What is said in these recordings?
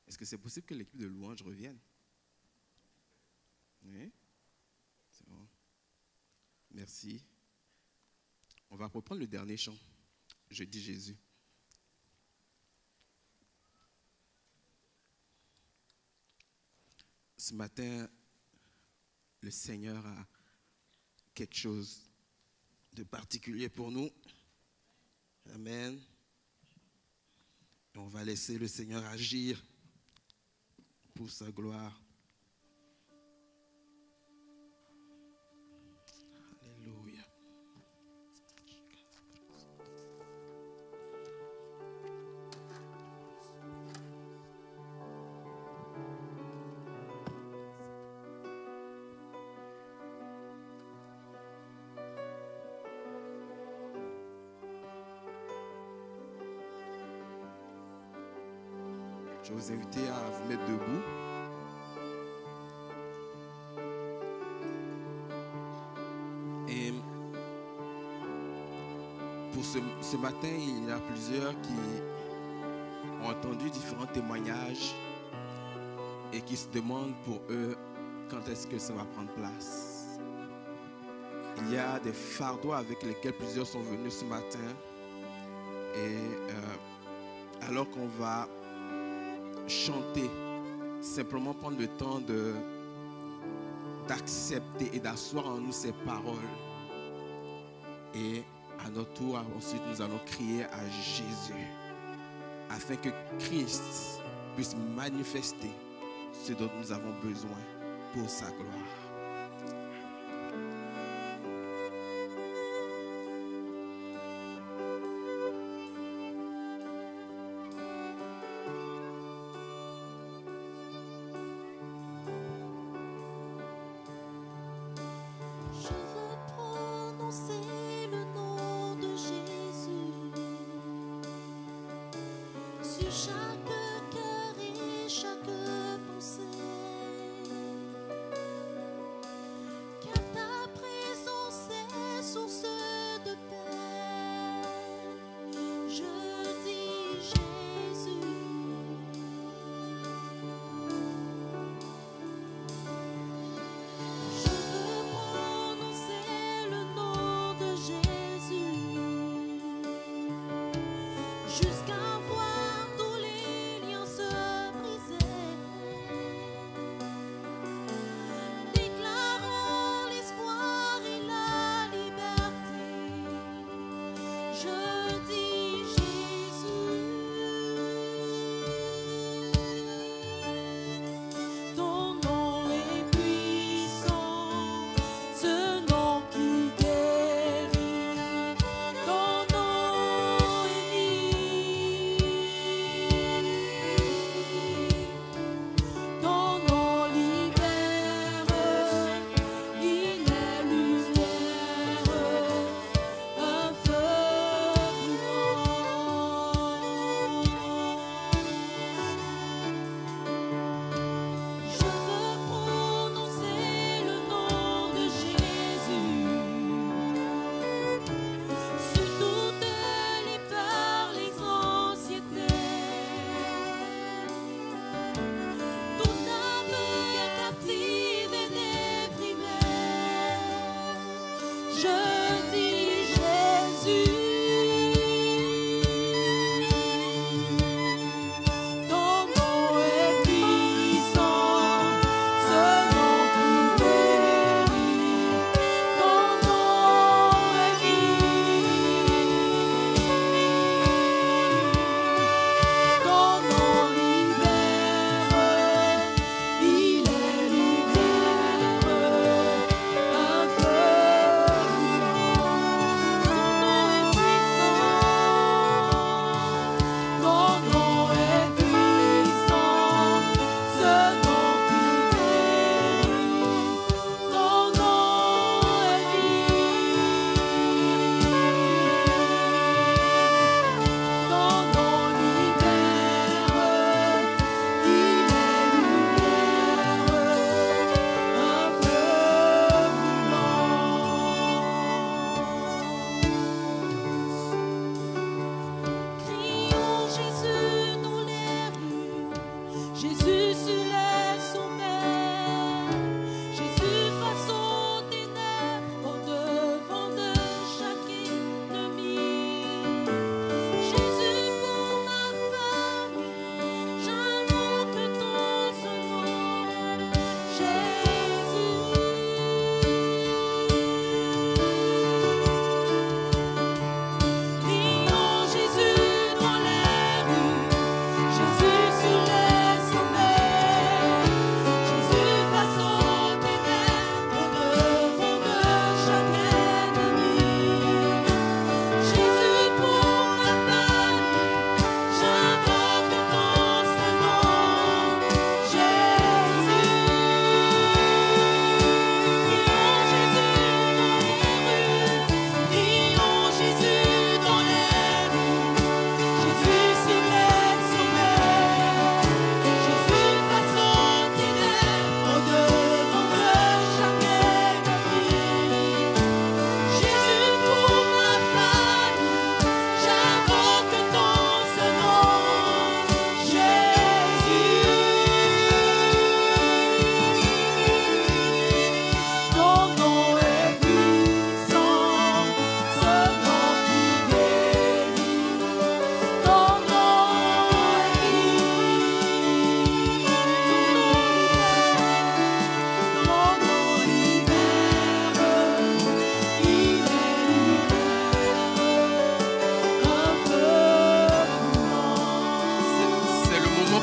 Est-ce que c'est possible que l'équipe de louange revienne? Oui? C'est bon. Merci. On va reprendre le dernier chant. Je dis Jésus. Ce matin, le Seigneur a quelque chose de particulier pour nous. Amen. Et on va laisser le Seigneur agir pour sa gloire. Alléluia. Je vais vous inviter à vous mettre debout. Et pour ce matin, il y a plusieurs qui ont entendu différents témoignages et qui se demandent pour eux quand est-ce que ça va prendre place. Il y a des fardeaux avec lesquels plusieurs sont venus ce matin. Et alors qu'on va chanter, simplement prendre le temps d'accepter et d'asseoir en nous ces paroles. Et à notre tour, ensuite, nous allons crier à Jésus, afin que Christ puisse manifester ce dont nous avons besoin pour sa gloire. Jusqu'à voir tous les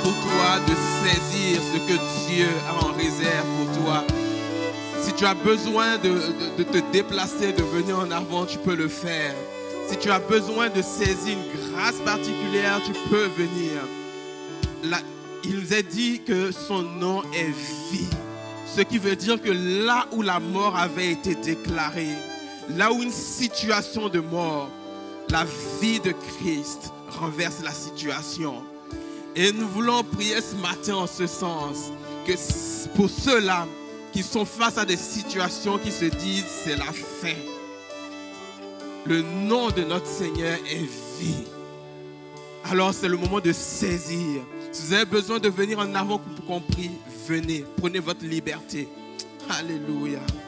pour toi de saisir ce que Dieu a en réserve pour toi. Si tu as besoin de te déplacer, de venir en avant, tu peux le faire. Si tu as besoin de saisir une grâce particulière, tu peux venir. Là, il nous est dit que son nom est vie. Ce qui veut dire que là où la mort avait été déclarée, là où une situation de mort, la vie de Christ renverse la situation. Et nous voulons prier ce matin en ce sens, que pour ceux-là qui sont face à des situations qui se disent c'est la fin, le nom de notre Seigneur est vie. Alors c'est le moment de saisir. Si vous avez besoin de venir en avant pour qu'on prie, venez, prenez votre liberté. Alléluia. Alléluia.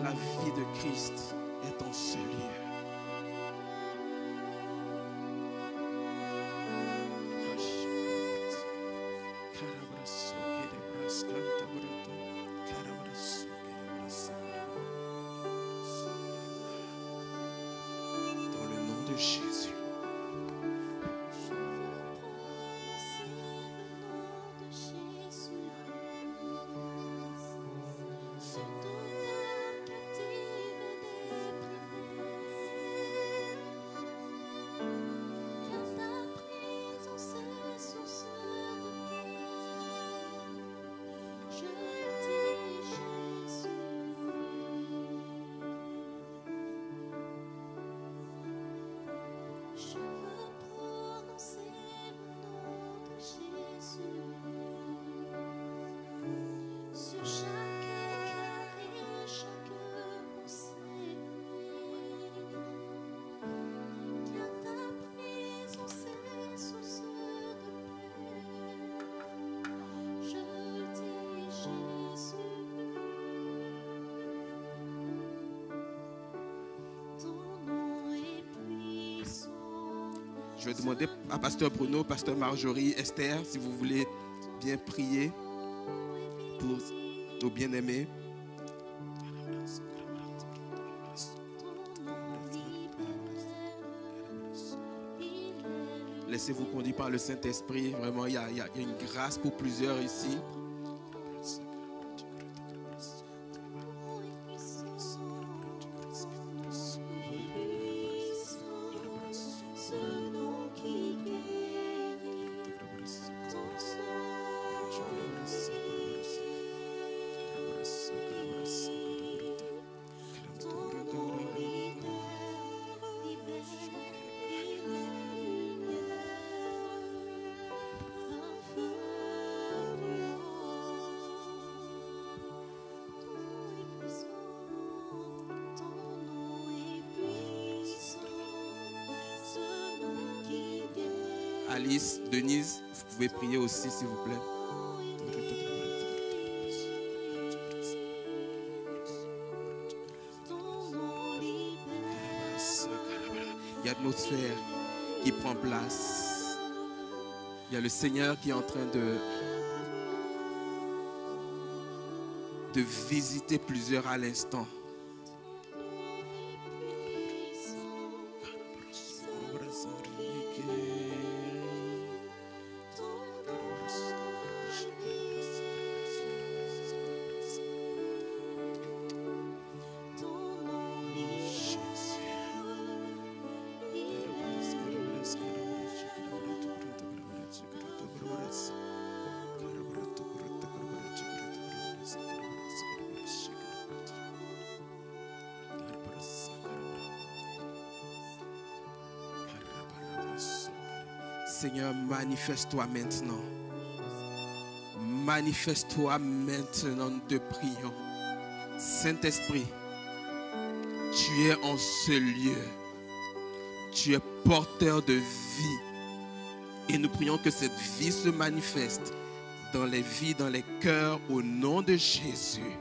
La vie de Christ est en ce lieu. Dans le nom de Jésus. Je vais demander à Pasteur Bruno, Pasteur Marjorie, Esther, si vous voulez bien prier pour nos bien-aimés. Laissez-vous conduire par le Saint-Esprit. Vraiment, il y a une grâce pour plusieurs ici. Alice, Denise, vous pouvez prier aussi, s'il vous plaît. Il y a l'atmosphère qui prend place. Il y a le Seigneur qui est en train de visiter plusieurs à l'instant. Seigneur, manifeste-toi maintenant. Manifeste-toi maintenant, nous te prions. Saint-Esprit, tu es en ce lieu. Tu es porteur de vie. Et nous prions que cette vie se manifeste dans les vies, dans les cœurs, au nom de Jésus.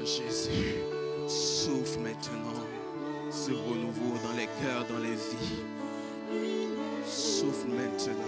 Jésus, souffle maintenant ce renouveau dans les cœurs, dans les vies. Souffle maintenant.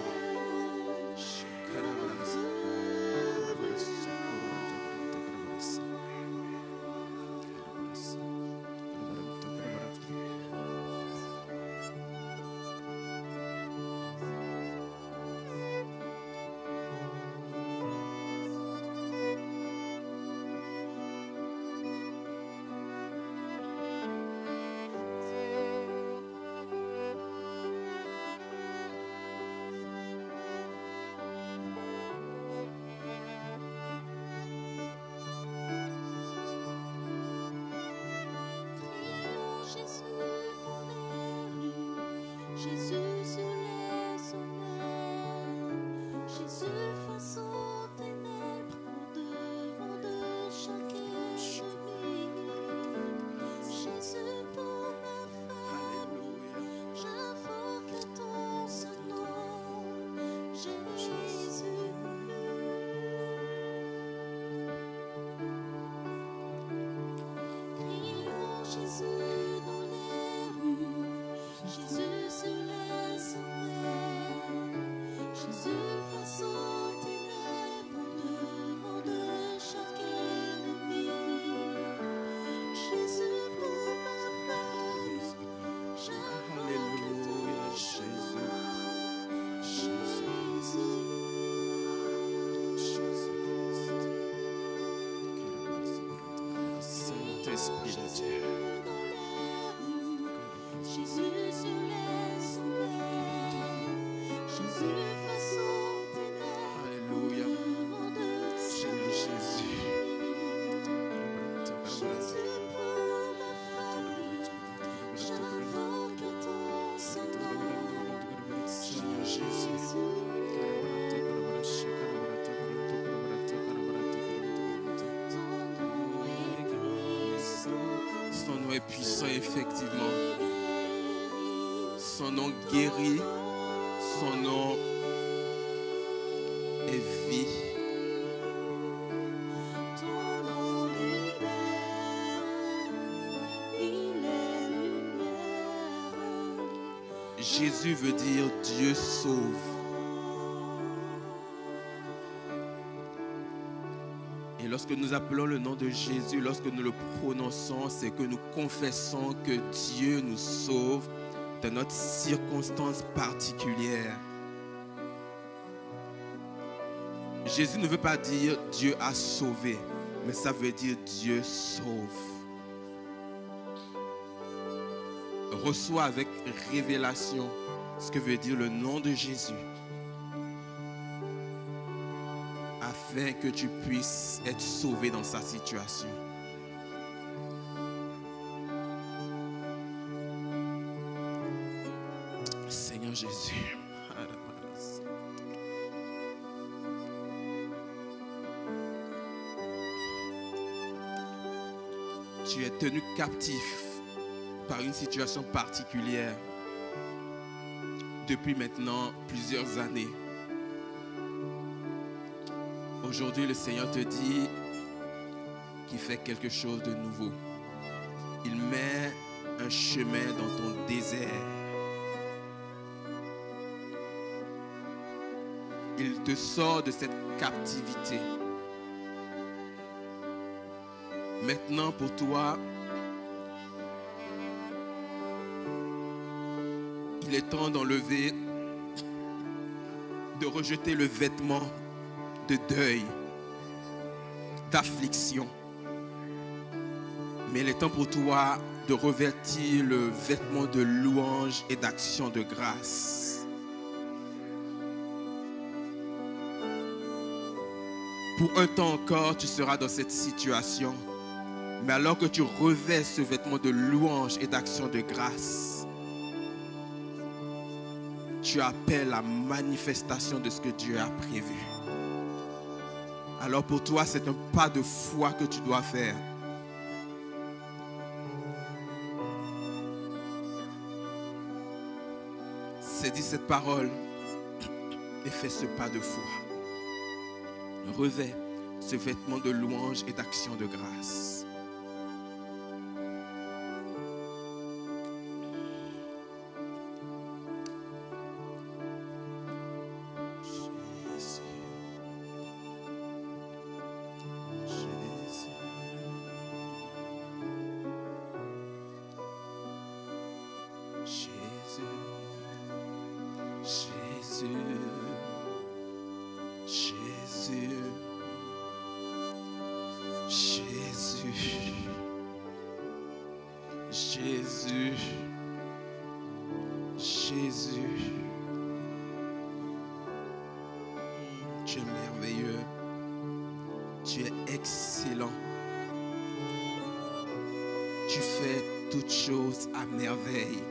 Esprit de Dieu. Jésus sur les sommets, Jésus façon ténèbres. Alléluia. Seigneur Jésus. Jésus pour ma famille, j'invoque ton Saint-Nom. Seigneur Jésus. Son nom est puissant, effectivement. Son nom guérit. Son nom est vie. Ton nom libère, il est lumière. Jésus veut dire Dieu sauve. Et lorsque nous appelons le nom de Jésus, lorsque nous le prononçons, c'est que nous confessons que Dieu nous sauve de notre circonstance particulière. Jésus ne veut pas dire Dieu a sauvé, mais ça veut dire Dieu sauve. Reçois avec révélation ce que veut dire le nom de Jésus, afin que tu puisses être sauvé dans sa situation. Seigneur Jésus. Tu es tenu captif par une situation particulière depuis maintenant plusieurs années. Aujourd'hui, le Seigneur te dit qu'il fait quelque chose de nouveau. Il met un chemin dans ton désert. Il te sort de cette captivité. Maintenant, pour toi, il est temps d'enlever, de rejeter le vêtement de deuil, d'affliction. Mais il est temps pour toi de revêtir le vêtement de louange et d'action de grâce. Pour un temps encore, tu seras dans cette situation. Mais alors que tu revêts ce vêtement de louange et d'action de grâce, tu appelles la manifestation de ce que Dieu a prévu. Alors pour toi, c'est un pas de foi que tu dois faire. Saisis cette parole et fais ce pas de foi. Revêt ce vêtement de louange et d'action de grâce. Tu es merveilleux. Tu es excellent. Tu fais toutes choses à merveille.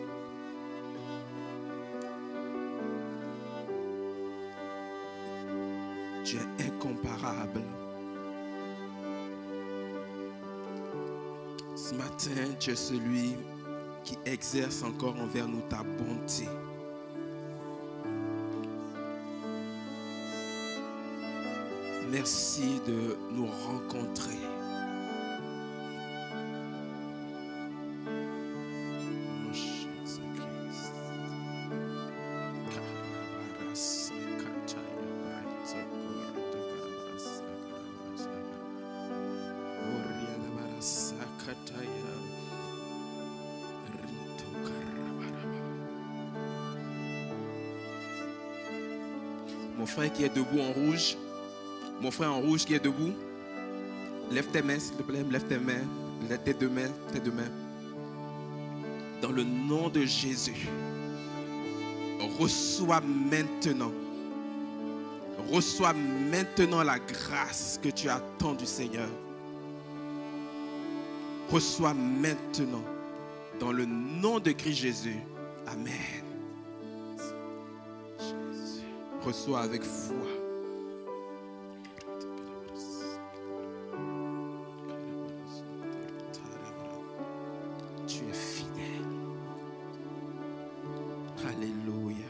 Tu es incomparable. Ce matin, tu es celui qui exerce encore envers nous ta bonté. Merci de nous rencontrer. Mon Jésus-Christ. Mon frère qui est debout en rouge, mon frère en rouge qui est debout, lève tes mains s'il te plaît, lève tes mains. tes deux mains, tes deux mains. Dans le nom de Jésus, reçois maintenant la grâce que tu attends du Seigneur. Reçois maintenant, dans le nom de Christ Jésus. Amen. Jésus. Reçois avec foi. Tu es fidèle. Alléluia.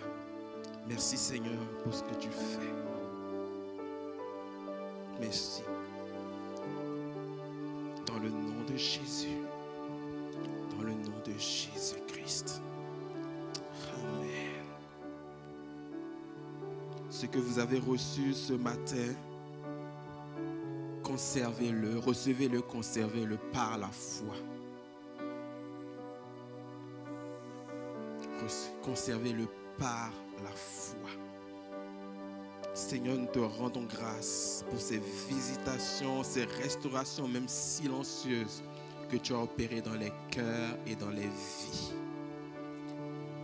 Merci Seigneur pour ce que tu fais. Merci. Dans le nom de Jésus. Dans le nom de Jésus-Christ. Amen. Ce que vous avez reçu ce matin, conservez-le, recevez-le, conservez-le par la foi. Conservez-le par la foi. Seigneur, nous te rendons grâce pour ces visitations, ces restaurations, même silencieuses, que tu as opérées dans les cœurs et dans les vies.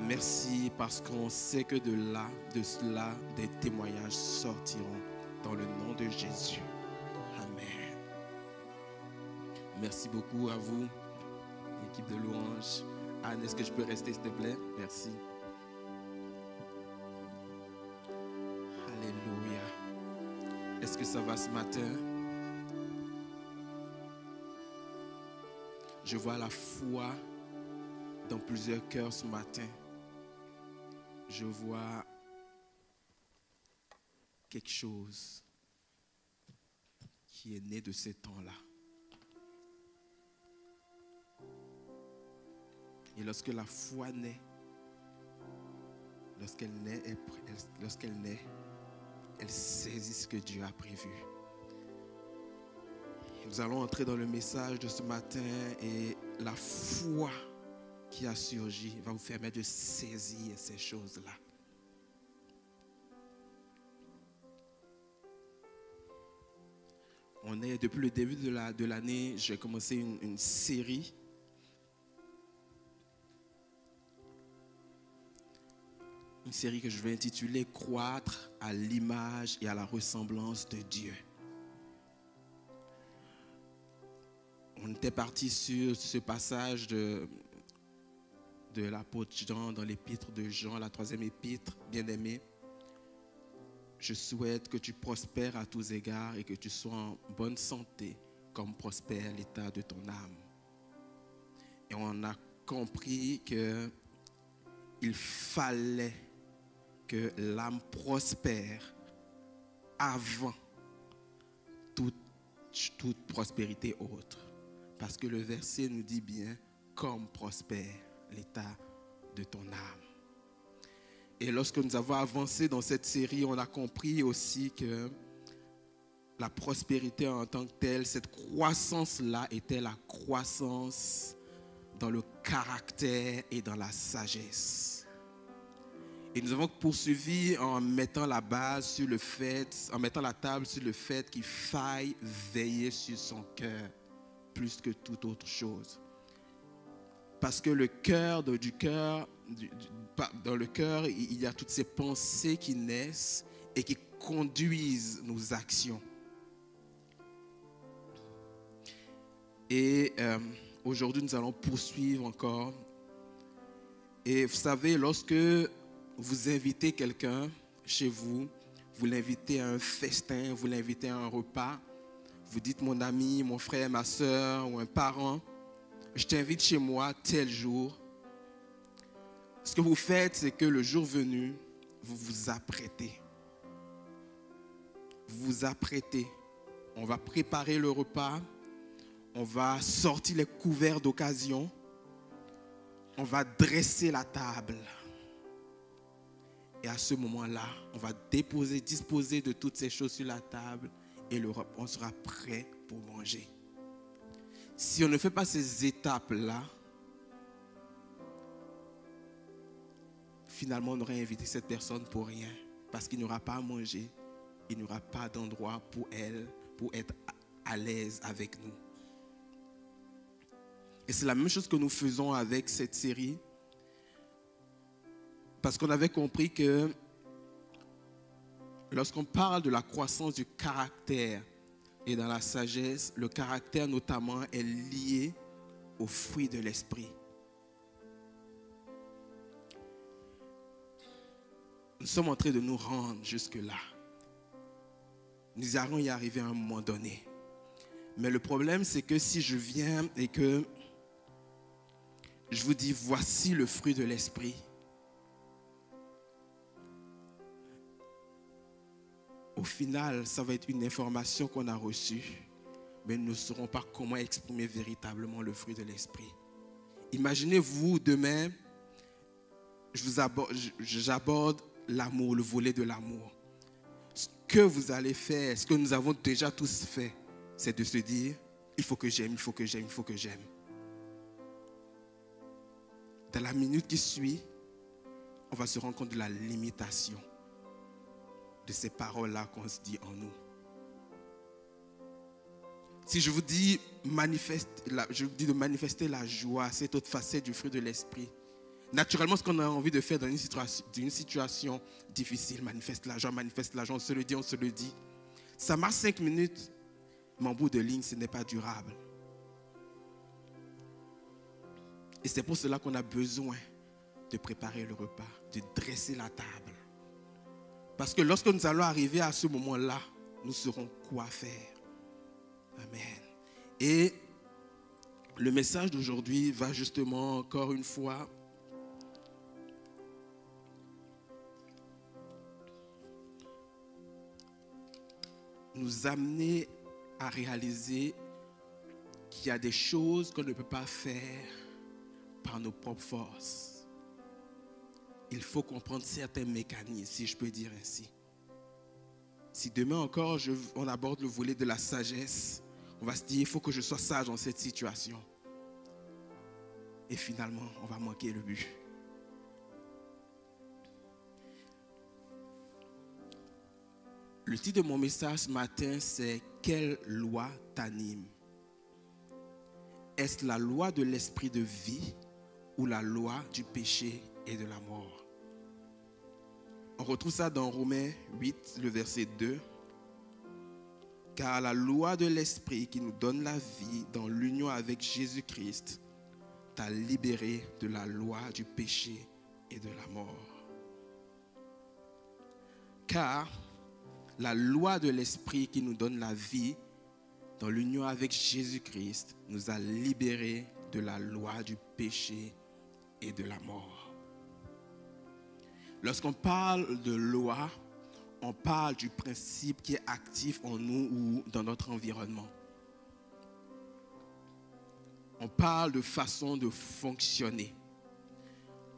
Merci parce qu'on sait que de cela, des témoignages sortiront dans le nom de Jésus. Amen. Merci beaucoup à vous, l'équipe de louange. Anne, est-ce que je peux rester, s'il te plaît? Merci. Alléluia. Est-ce que ça va ce matin? Je vois la foi dans plusieurs cœurs ce matin. Je vois quelque chose qui est né de ces temps-là. Et lorsque la foi naît, lorsqu'elle naît, elle saisit ce que Dieu a prévu. Et nous allons entrer dans le message de ce matin et la foi qui a surgi va vous permettre de saisir ces choses-là. Depuis le début de l'année, j'ai commencé une série. Une série que je vais intituler « Croître à l'image et à la ressemblance de Dieu ». On était parti sur ce passage de l'apôtre Jean dans l'épître de Jean, la 3e épître, bien-aimé. Je souhaite que tu prospères à tous égards et que tu sois en bonne santé comme prospère l'état de ton âme. Et on a compris qu'il fallait que l'âme prospère avant toute prospérité autre. Parce que le verset nous dit bien comme prospère l'état de ton âme. Et lorsque nous avons avancé dans cette série, on a compris aussi que la prospérité en tant que telle, cette croissance-là était la croissance dans le caractère et dans la sagesse. Et nous avons poursuivi en mettant la base sur le fait, en mettant la table sur le fait qu'il faille veiller sur son cœur plus que toute autre chose. Parce que dans le cœur, il y a toutes ces pensées qui naissent et qui conduisent nos actions. Et aujourd'hui, nous allons poursuivre encore. Et vous savez, lorsque vous invitez quelqu'un chez vous, vous l'invitez à un festin, vous l'invitez à un repas, vous dites mon ami, mon frère, ma soeur ou un parent, je t'invite chez moi tel jour. Ce que vous faites, c'est que le jour venu, vous vous apprêtez. Vous vous apprêtez. On va préparer le repas. On va sortir les couverts d'occasion. On va dresser la table. Et à ce moment-là, on va disposer de toutes ces choses sur la table et on sera prêt pour manger. Si on ne fait pas ces étapes-là, finalement, on aurait invité cette personne pour rien. Parce qu'il n'aura pas à manger. Il n'y aura pas d'endroit pour elle, pour être à l'aise avec nous. Et c'est la même chose que nous faisons avec cette série. Parce qu'on avait compris que lorsqu'on parle de la croissance du caractère et dans la sagesse, le caractère notamment est lié aux fruits de l'esprit. Nous sommes en train de nous rendre jusque-là. Nous allons y arriver à un moment donné. Mais le problème, c'est que si je viens et que je vous dis, voici le fruit de l'esprit, au final, ça va être une information qu'on a reçue, mais nous ne saurons pas comment exprimer véritablement le fruit de l'esprit. Imaginez-vous demain, j'aborde l'amour, le volet de l'amour. Ce que vous allez faire, ce que nous avons déjà tous fait, c'est de se dire, il faut que j'aime, il faut que j'aime, il faut que j'aime. Dans la minute qui suit, on va se rendre compte de la limitation de ces paroles-là qu'on se dit en nous. Si je vous dis, je vous dis de manifester la joie, cette autre facette du fruit de l'esprit, naturellement, ce qu'on a envie de faire dans une situation difficile, manifeste la joie, on se le dit. Ça marche 5 minutes, mais en bout de ligne, ce n'est pas durable. Et c'est pour cela qu'on a besoin de préparer le repas, de dresser la table. Parce que lorsque nous allons arriver à ce moment-là, nous saurons quoi faire. Amen. Et le message d'aujourd'hui va justement, encore une fois, nous amener à réaliser qu'il y a des choses qu'on ne peut pas faire par nos propres forces. Il faut comprendre certains mécanismes, si je peux dire ainsi. Si demain encore, on aborde le volet de la sagesse, on va se dire, il faut que je sois sage dans cette situation. Et finalement, on va manquer le but. Le titre de mon message ce matin, c'est « Quelle loi t'anime ?» Est-ce la loi de l'esprit de vie ou la loi du péché et de la mort? On retrouve ça dans Romains 8, le verset 2. « Car la loi de l'esprit qui nous donne la vie dans l'union avec Jésus-Christ t'a libéré de la loi du péché et de la mort. » Car la loi de l'esprit qui nous donne la vie dans l'union avec Jésus-Christ nous a libérés de la loi du péché et de la mort. Lorsqu'on parle de loi, on parle du principe qui est actif en nous ou dans notre environnement. On parle de façon de fonctionner.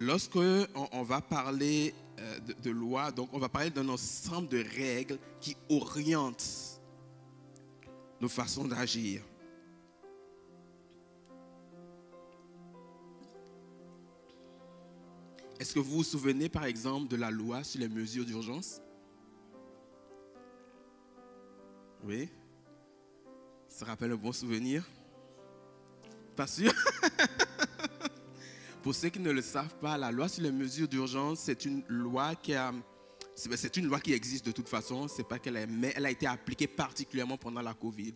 Lorsque on va parler de loi, donc on va parler d'un ensemble de règles qui orientent nos façons d'agir. Est-ce que vous vous souvenez par exemple de la loi sur les mesures d'urgence? Oui? Ça rappelle un bon souvenir? Pas sûr? Pour ceux qui ne le savent pas, la loi sur les mesures d'urgence, c'est une loi qui existe de toute façon. C'est pas qu'elle est, mais elle a été appliquée particulièrement pendant la Covid.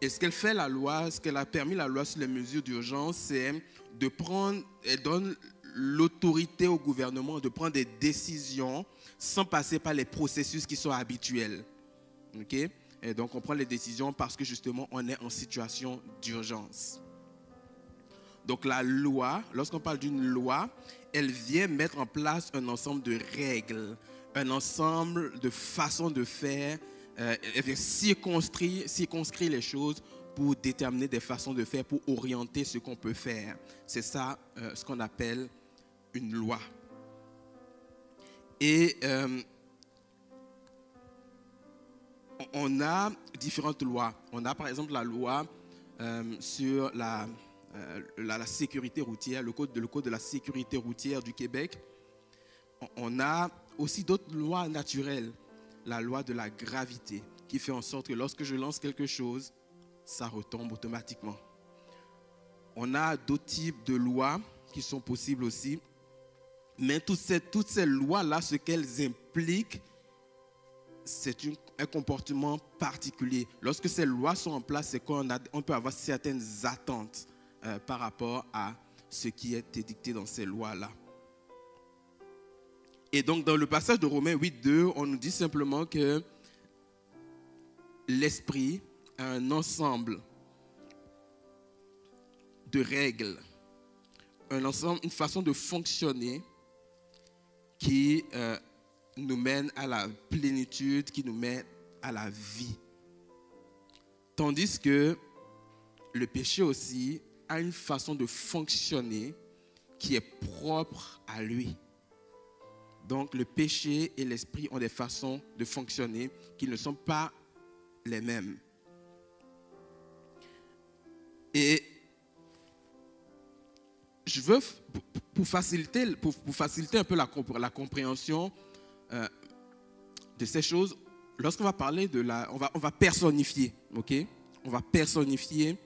Et ce qu'elle fait, la loi, ce qu'elle a permis, la loi sur les mesures d'urgence, c'est de prendre, elle donne l'autorité au gouvernement de prendre des décisions sans passer par les processus qui sont habituels. Ok? Et donc, on prend les décisions parce que justement, on est en situation d'urgence. Donc, la loi, lorsqu'on parle d'une loi, elle vient mettre en place un ensemble de règles, un ensemble de façons de faire, elle vient circonscrire les choses pour déterminer des façons de faire, pour orienter ce qu'on peut faire. C'est ça ce qu'on appelle une loi. Et on a différentes lois. On a par exemple la loi sur la sécurité routière, le code de la sécurité routière du Québec. On a aussi d'autres lois naturelles. La loi de la gravité, qui fait en sorte que lorsque je lance quelque chose, ça retombe automatiquement. On a d'autres types de lois qui sont possibles aussi. Mais toutes ces lois-là, ce qu'elles impliquent, c'est un comportement particulier. Lorsque ces lois sont en place, c'est qu'on peut avoir certaines attentes par rapport à ce qui est édicté dans ces lois-là. Et donc, dans le passage de Romains 8:2, on nous dit simplement que l'esprit a un ensemble de règles, une façon de fonctionner qui nous mène à la plénitude, qui nous mène à la vie. Tandis que le péché aussi a une façon de fonctionner qui est propre à lui. Donc le péché et l'esprit ont des façons de fonctionner qui ne sont pas les mêmes. Et je veux, pour faciliter un peu la compréhension de ces choses, lorsqu'on va parler de on va personnifier, ok? On va personnifier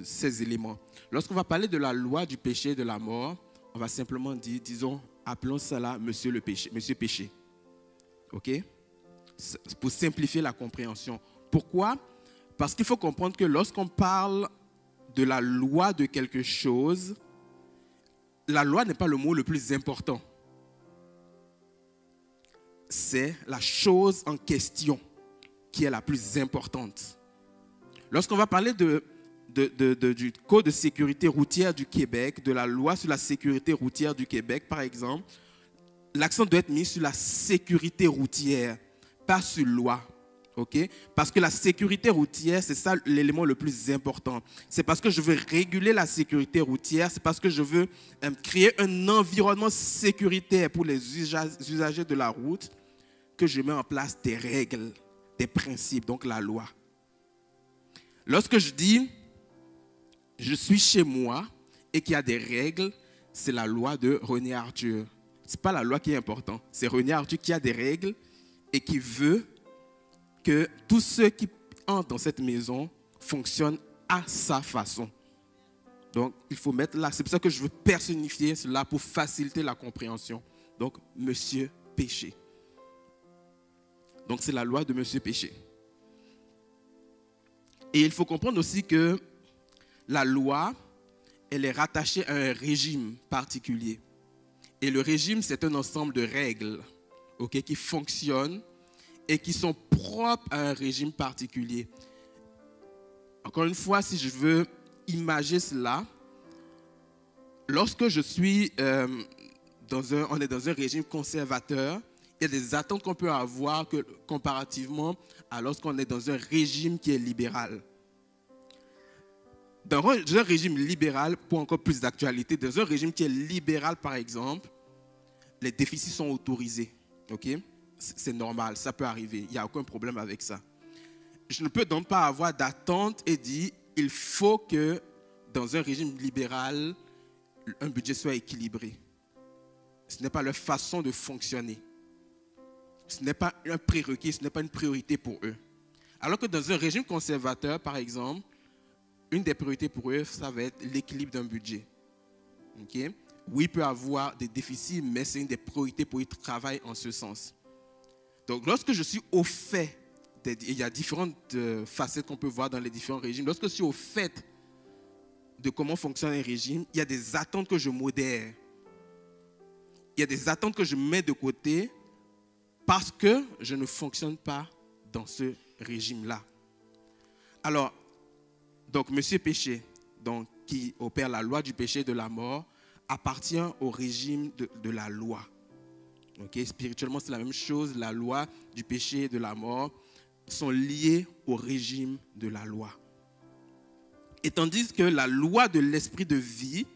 ces éléments. Lorsqu'on va parler de la loi du péché et de la mort, on va simplement dire, disons, appelons cela Monsieur le péché, Monsieur péché, ok? Pour simplifier la compréhension. Pourquoi? Parce qu'il faut comprendre que lorsqu'on parle de la loi de quelque chose, la loi n'est pas le mot le plus important. C'est la chose en question qui est la plus importante. Lorsqu'on va parler du Code de sécurité routière du Québec, de la loi sur la sécurité routière du Québec, par exemple, l'accent doit être mis sur la sécurité routière, pas sur loi. Okay? Parce que la sécurité routière, c'est ça l'élément le plus important. C'est parce que je veux réguler la sécurité routière, c'est parce que je veux créer un environnement sécuritaire pour les usagers de la route que je mets en place des règles, des principes, donc la loi. Lorsque je dis je suis chez moi et qu'il y a des règles, c'est la loi de René Arthur. Ce n'est pas la loi qui est importante, c'est René Arthur qui a des règles et qui veut que tous ceux qui entrent dans cette maison fonctionnent à sa façon. Donc, il faut mettre là. C'est pour ça que je veux personnifier cela pour faciliter la compréhension. Donc, Monsieur Péché. Donc, c'est la loi de Monsieur Péché. Et il faut comprendre aussi que la loi, elle est rattachée à un régime particulier. Et le régime, c'est un ensemble de règles, okay, qui fonctionnent et qui sont propres à un régime particulier. Encore une fois, si je veux imager cela, lorsque je suis on est dans un régime conservateur, il y a des attentes qu'on peut avoir comparativement à lorsqu'on est dans un régime qui est libéral. Dans un régime libéral, pour encore plus d'actualité, dans un régime qui est libéral, par exemple, les déficits sont autorisés. Okay? C'est normal, ça peut arriver. Il n'y a aucun problème avec ça. Je ne peux donc pas avoir d'attente et dire il faut que dans un régime libéral, un budget soit équilibré. Ce n'est pas leur façon de fonctionner. Ce n'est pas un prérequis, ce n'est pas une priorité pour eux. Alors que dans un régime conservateur, par exemple, une des priorités pour eux, ça va être l'équilibre d'un budget. Okay? Oui, il peut y avoir des déficits, mais c'est une des priorités pour eux qui travaillent en ce sens. Donc, lorsque je suis au fait, il y a différentes facettes qu'on peut voir dans les différents régimes. Lorsque je suis au fait de comment fonctionne un régime, il y a des attentes que je modère. Il y a des attentes que je mets de côté parce que je ne fonctionne pas dans ce régime-là. Alors, donc, Monsieur Péché, donc, qui opère la loi du péché et de la mort, appartient au régime de la loi. Okay? Spirituellement, c'est la même chose. La loi du péché et de la mort sont liées au régime de la loi. Et tandis que la loi de l'esprit de vie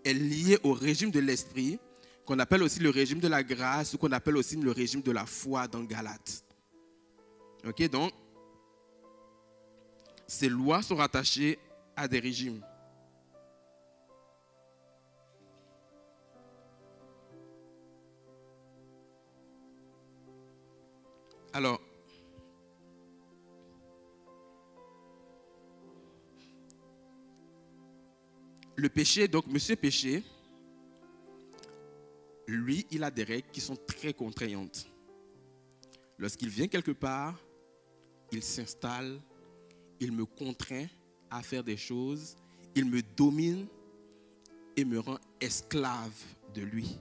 est liée au régime de l'esprit, qu'on appelle aussi le régime de la grâce, ou qu'on appelle aussi le régime de la foi dans Galates. Ok, donc, ces lois sont rattachées à des régimes. Alors, Le péché, donc Monsieur Péché, lui, il a des règles qui sont très contraignantes. Lorsqu'il vient quelque part, il s'installe, il me contraint à faire des choses, il me domine et me rend esclave de lui.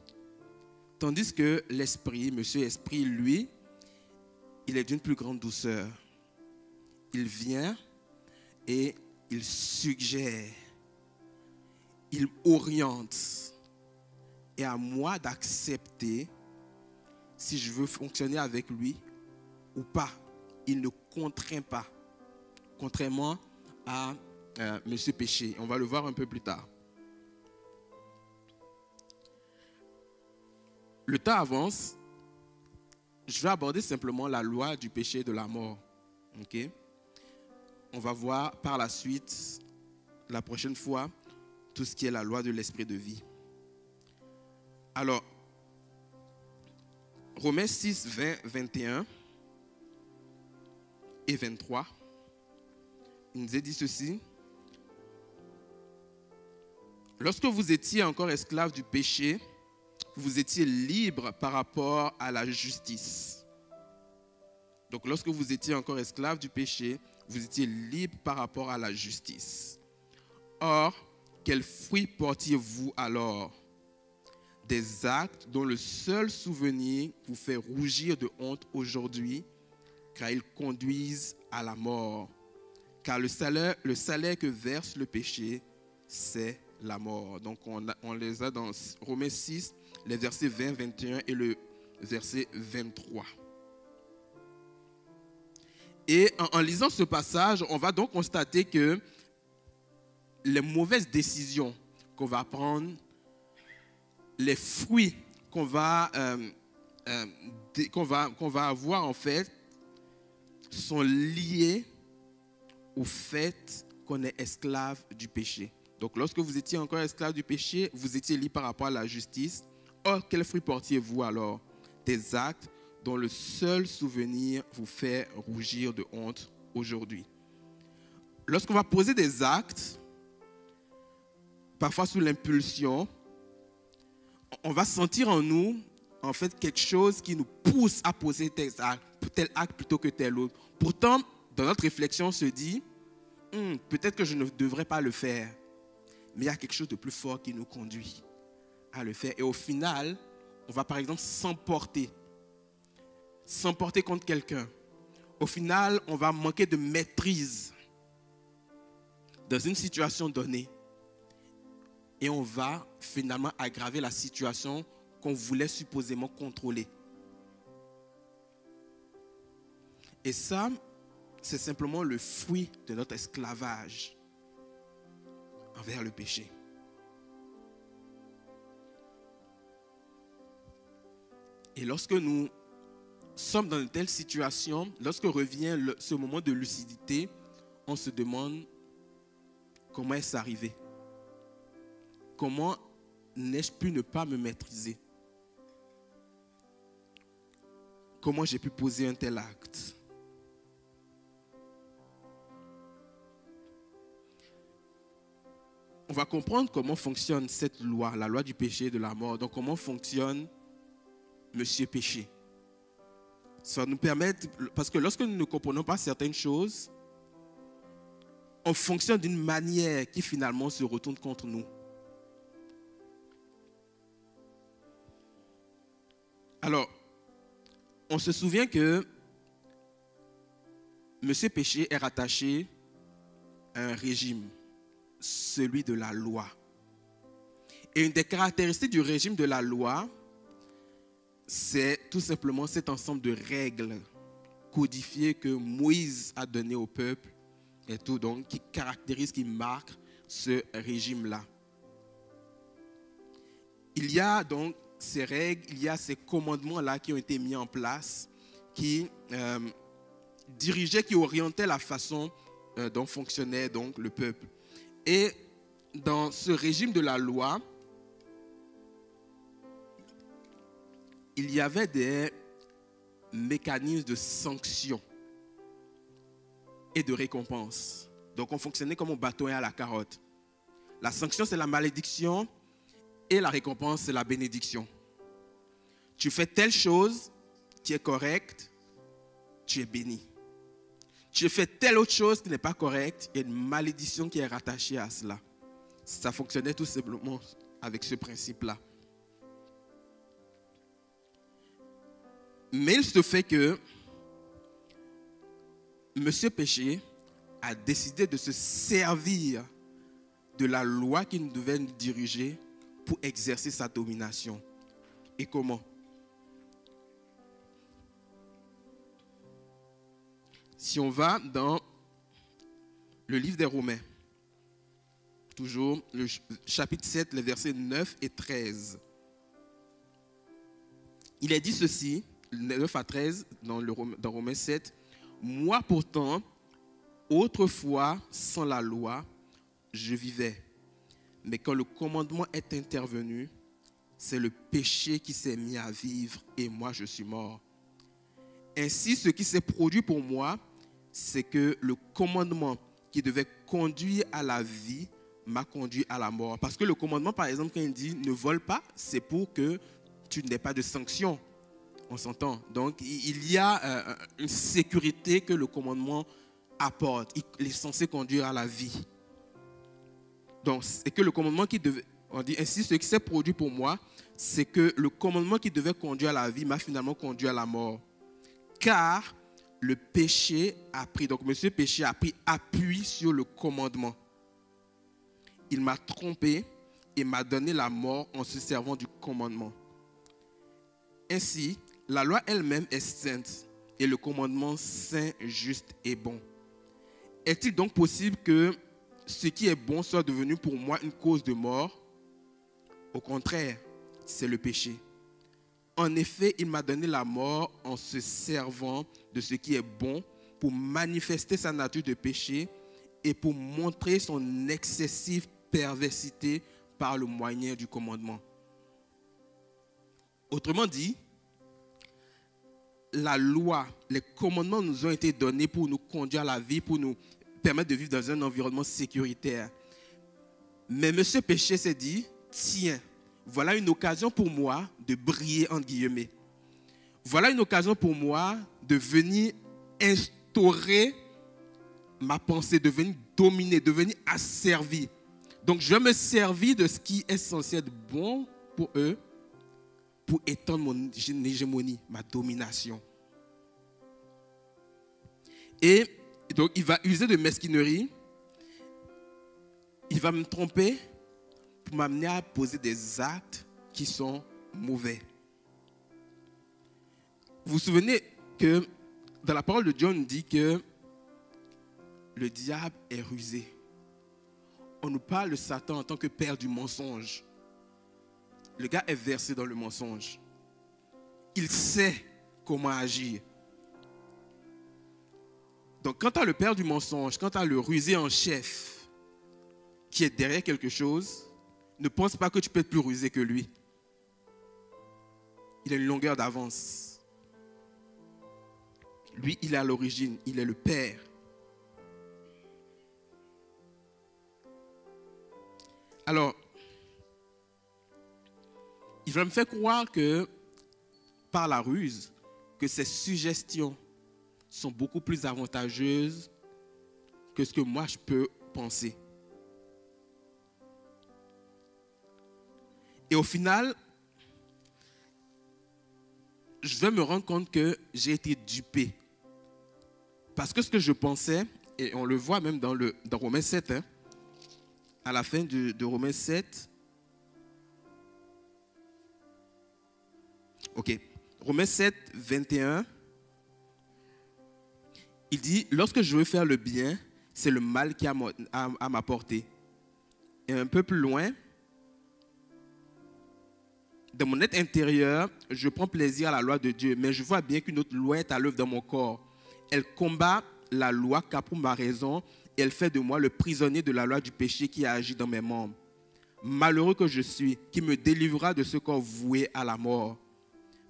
Tandis que l'esprit, Monsieur Esprit, lui, il est d'une plus grande douceur. Il vient et il suggère, il oriente. Et à moi d'accepter si je veux fonctionner avec lui ou pas. Il ne contraint pas, contrairement à Monsieur Péché. On va le voir un peu plus tard. Le temps avance. Je vais aborder simplement la loi du péché et de la mort. Okay? On va voir par la suite, la prochaine fois, tout ce qui est la loi de l'esprit de vie. Alors, Romains 6, 20, 21 et 23, il nous est dit ceci. Lorsque vous étiez encore esclaves du péché, vous étiez libres par rapport à la justice. Donc, lorsque vous étiez encore esclaves du péché, vous étiez libres par rapport à la justice. Or, quels fruits portiez-vous alors? Des actes dont le seul souvenir vous fait rougir de honte aujourd'hui, car ils conduisent à la mort. Car le salaire que verse le péché, c'est la mort. Donc on les a dans Romains 6, les versets 20, 21 et le verset 23. Et en lisant ce passage, on va donc constater que les mauvaises décisions qu'on va prendre, les fruits qu'on va avoir en fait, sont liés au fait qu'on est esclave du péché. Donc lorsque vous étiez encore esclave du péché, vous étiez libre par rapport à la justice. Or, quels fruits portiez-vous alors? Des actes dont le seul souvenir vous fait rougir de honte aujourd'hui. Lorsqu'on va poser des actes, parfois sous l'impulsion, on va sentir en nous, en fait, quelque chose qui nous pousse à poser tel acte plutôt que tel autre. Pourtant, dans notre réflexion, on se dit, peut-être que je ne devrais pas le faire. Mais il y a quelque chose de plus fort qui nous conduit à le faire. Et au final, on va par exemple s'emporter contre quelqu'un. Au final, on va manquer de maîtrise dans une situation donnée. Et on va finalement aggraver la situation qu'on voulait supposément contrôler. Et ça, c'est simplement le fruit de notre esclavage envers le péché. Et lorsque nous sommes dans une telle situation, lorsque revient ce moment de lucidité, on se demande comment est-ce arrivé? Comment n'ai-je pu ne pas me maîtriser? Comment j'ai pu poser un tel acte? On va comprendre comment fonctionne cette loi, la loi du péché et de la mort. Donc comment fonctionne Monsieur Péché. Ça va nous permettre, parce que lorsque nous ne comprenons pas certaines choses, on fonctionne d'une manière qui finalement se retourne contre nous. Alors, on se souvient que Monsieur Péché est rattaché à un régime, celui de la loi. Et une des caractéristiques du régime de la loi, c'est tout simplement cet ensemble de règles codifiées que Moïse a données au peuple et tout, donc qui caractérisent, qui marquent ce régime-là. Il y a donc ces règles, il y a ces commandements-là qui ont été mis en place, qui dirigeaient, qui orientaient la façon dont fonctionnait donc le peuple. Et dans ce régime de la loi, il y avait des mécanismes de sanction et de récompense. Donc on fonctionnait comme au bâton et à la carotte. La sanction, c'est la malédiction et la récompense, c'est la bénédiction. Tu fais telle chose qui est correcte, tu es béni. Tu fais telle autre chose qui n'est pas correcte, il y a une malédiction qui est rattachée à cela. Ça fonctionnait tout simplement avec ce principe-là. Mais il se fait que Monsieur Péché a décidé de se servir de la loi qui nous devait nous diriger pour exercer sa domination. Et comment? Si on va dans le livre des Romains, toujours le chapitre 7, les versets 9 et 13. Il est dit ceci, 9 à 13, dans Romains 7. « Moi pourtant, autrefois, sans la loi, je vivais. Mais quand le commandement est intervenu, c'est le péché qui s'est mis à vivre et moi je suis mort. Ainsi, ce qui s'est produit pour moi, c'est que le commandement qui devait conduire à la vie m'a conduit à la mort. » Parce que le commandement, par exemple, quand il dit « ne vole pas », c'est pour que tu n'aies pas de sanction. On s'entend. Donc, il y a une sécurité que le commandement apporte. Il est censé conduire à la vie. Donc, c'est que le commandement qui devait... On dit ainsi, ce qui s'est produit pour moi, c'est que le commandement qui devait conduire à la vie m'a finalement conduit à la mort. Car le péché a pris, donc Monsieur Péché a pris appui sur le commandement. Il m'a trompé et m'a donné la mort en se servant du commandement. Ainsi, la loi elle-même est sainte et le commandement saint, juste et bon. Est-il donc possible que ce qui est bon soit devenu pour moi une cause de mort? Au contraire, c'est le péché. En effet, il m'a donné la mort en se servant de ce qui est bon pour manifester sa nature de péché et pour montrer son excessive perversité par le moyen du commandement. Autrement dit, la loi, les commandements nous ont été donnés pour nous conduire à la vie, pour nous permettre de vivre dans un environnement sécuritaire. Mais Monsieur Péché s'est dit, tiens, voilà une occasion pour moi de briller, entre guillemets. Voilà une occasion pour moi de venir instaurer ma pensée, de venir dominer, de venir asservir. Donc je vais me servir de ce qui est censé être bon pour eux, pour étendre mon hégémonie, ma domination. Et donc, il va user de mesquinerie. Il va me tromper pour m'amener à poser des actes qui sont mauvais. Vous vous souvenez que dans la parole de Dieu, on dit que le diable est rusé. On nous parle de Satan en tant que père du mensonge. Le gars est versé dans le mensonge. Il sait comment agir. Donc, quand tu as le père du mensonge, quand tu as le rusé en chef qui est derrière quelque chose, ne pense pas que tu peux être plus rusé que lui. Il a une longueur d'avance. Lui, il est à l'origine, il est le père. Alors, il va me faire croire que, par la ruse, que ces suggestions sont beaucoup plus avantageuses que ce que moi je peux penser. Et au final, je vais me rendre compte que j'ai été dupé. Parce que ce que je pensais, et on le voit même dans Romains 7, à la fin de Romains 7, ok, Romains 7, 21, il dit, lorsque je veux faire le bien, c'est le mal qui a à ma portée. Et un peu plus loin, dans mon être intérieur, je prends plaisir à la loi de Dieu, mais je vois bien qu'une autre loi est à l'œuvre dans mon corps. Elle combat la loi car pour ma raison, et elle fait de moi le prisonnier de la loi du péché qui agit dans mes membres. Malheureux que je suis, qui me délivrera de ce corps voué à la mort.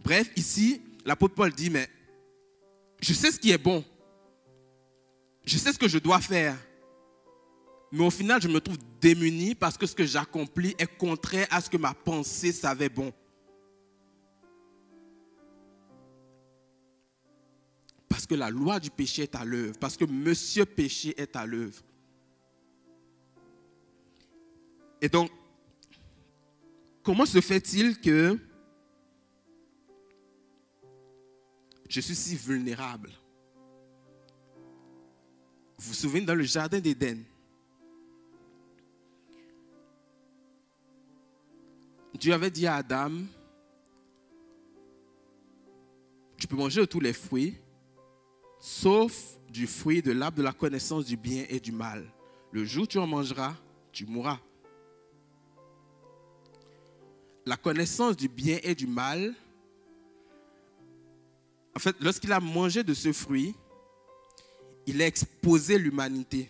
Bref, ici, l'apôtre Paul dit, mais je sais ce qui est bon. Je sais ce que je dois faire. Mais au final, je me trouve démuni parce que ce que j'accomplis est contraire à ce que ma pensée savait bon. Parce que la loi du péché est à l'œuvre. Parce que Monsieur Péché est à l'œuvre. Et donc, comment se fait-il que je suis si vulnérable? Vous vous souvenez dans le jardin d'Éden? Dieu avait dit à Adam, tu peux manger de tous les fruits, sauf du fruit de l'arbre de la connaissance du bien et du mal. Le jour où tu en mangeras, tu mourras. La connaissance du bien et du mal, en fait, lorsqu'il a mangé de ce fruit, il a exposé l'humanité